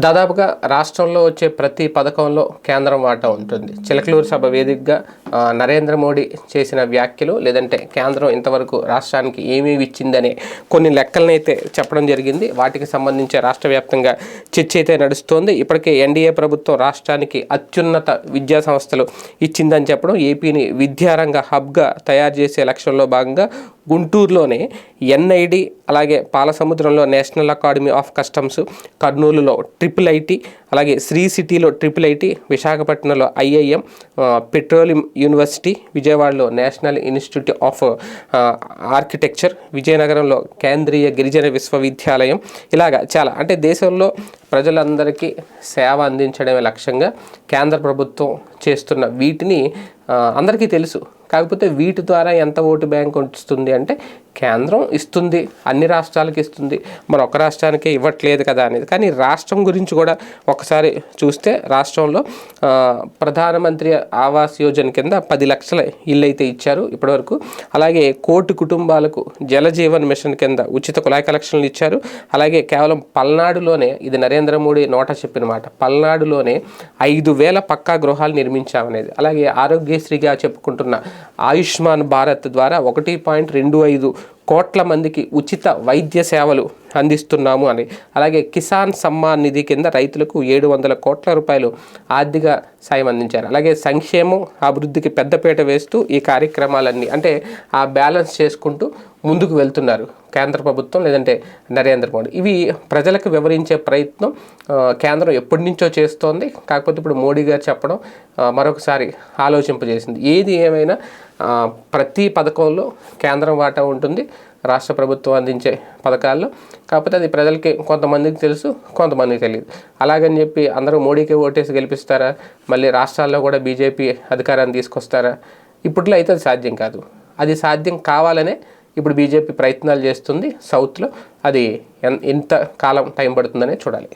దాదాపుగా రాష్ట్రంలో వచ్చే ప్రతి పథకంలో కేంద్రం వాటా ఉంటుంది. చిలకలూరు సభ వేదికగా నరేంద్ర మోడీ చేసిన వ్యాఖ్యలు, లేదంటే కేంద్రం ఇంతవరకు రాష్ట్రానికి ఏమేమి ఇచ్చిందనే కొన్ని లెక్కలనైతే చెప్పడం జరిగింది. వాటికి సంబంధించి రాష్ట్ర వ్యాప్తంగా చర్చ అయితే నడుస్తోంది. ఇప్పటికే ఎన్డీఏ ప్రభుత్వం రాష్ట్రానికి అత్యున్నత విద్యా సంస్థలు ఇచ్చిందని చెప్పడం, ఏపీని విద్యారంగ హబ్గా తయారు చేసే లక్ష్యంలో భాగంగా గుంటూరులోనే ఎన్ఐడి, అలాగే పాలసముద్రంలో నేషనల్ అకాడమీ ఆఫ్ కస్టమ్స్, కర్నూలులో IIIT, అలాగే శ్రీ సిటీలో IIIT, విశాఖపట్నంలో IIM, పెట్రోలియం యూనివర్సిటీ, విజయవాడలో నేషనల్ ఇన్స్టిట్యూట్ ఆఫ్ ఆర్కిటెక్చర్, విజయనగరంలో కేంద్రీయ గిరిజన విశ్వవిద్యాలయం, ఇలాగా చాలా అంటే దేశంలో ప్రజలందరికీ సేవ అందించడమే లక్ష్యంగా కేంద్ర ప్రభుత్వం చేస్తున్న వీటిని అందరికీ తెలుసు. కాకపోతే వీటి ద్వారా ఎంత ఓటు బ్యాంక్ వస్తుంది అంటే కేంద్రం ఇస్తుంది, అన్ని రాష్ట్రాలకి ఇస్తుంది, మన ఒక రాష్ట్రానికే ఇవ్వట్లేదు కదా అనేది. కానీ రాష్ట్రం గురించి కూడా ఒకసారి చూస్తే రాష్ట్రంలో ప్రధానమంత్రి ఆవాస్ యోజన కింద 10 లక్షల ఇల్లు అయితే ఇచ్చారు ఇప్పటివరకు. అలాగే 1 కోటి కుటుంబాలకు జలజీవన్ మిషన్ కింద ఉచిత కుళాయి కలెక్షన్లు ఇచ్చారు. అలాగే కేవలం పల్నాడులోనే, ఇది నరేంద్ర మోడీ నోట చెప్పిన మాట, పల్నాడులోనే 5,000 పక్కా గృహాలు నిర్మించామనేది. అలాగే ఆరోగ్యశ్రీగా చెప్పుకుంటున్న ఆయుష్మాన్ భారత్ ద్వారా 1.25 కోట్ల మందికి ఉచిత వైద్య సేవలు అందిస్తున్నాము అని. అలాగే కిసాన్ సమ్మాన్ నిధి కింద రైతులకు 700 కోట్ల రూపాయలు ఆర్థిక సాయం అందించారు. అలాగే సంక్షేమం అభివృద్ధికి పెద్దపీట వేస్తూ ఈ కార్యక్రమాలన్నీ అంటే ఆ బ్యాలెన్స్ చేసుకుంటూ ముందుకు వెళ్తున్నారు కేంద్ర ప్రభుత్వం, లేదంటే నరేంద్ర మోడీ. ఇవి ప్రజలకు వివరించే ప్రయత్నం కేంద్రం ఎప్పటి నుంచో చేస్తోంది. కాకపోతే ఇప్పుడు మోడీ గారు చెప్పడం మరొకసారి ఆలోచింపజేసింది. ఏది ఏమైనా ప్రతి పథకంలో కేంద్రం వాటా ఉంటుంది రాష్ట్ర ప్రభుత్వం అందించే పథకాల్లో. కాకపోతే అది ప్రజలకి కొంతమందికి తెలుసు, కొంతమందికి తెలియదు. అలాగని చెప్పి అందరూ మోడీకి ఓటేసి గెలిపిస్తారా, మళ్ళీ రాష్ట్రాల్లో కూడా బీజేపీ అధికారాన్ని తీసుకొస్తారా? ఇప్పట్లో అయితే అది సాధ్యం కాదు. అది సాధ్యం కావాలనే ఇప్పుడు బీజేపీ ప్రయత్నాలు చేస్తుంది సౌత్లో. అది ఎంత కాలం టైం పడుతుందనే చూడాలి.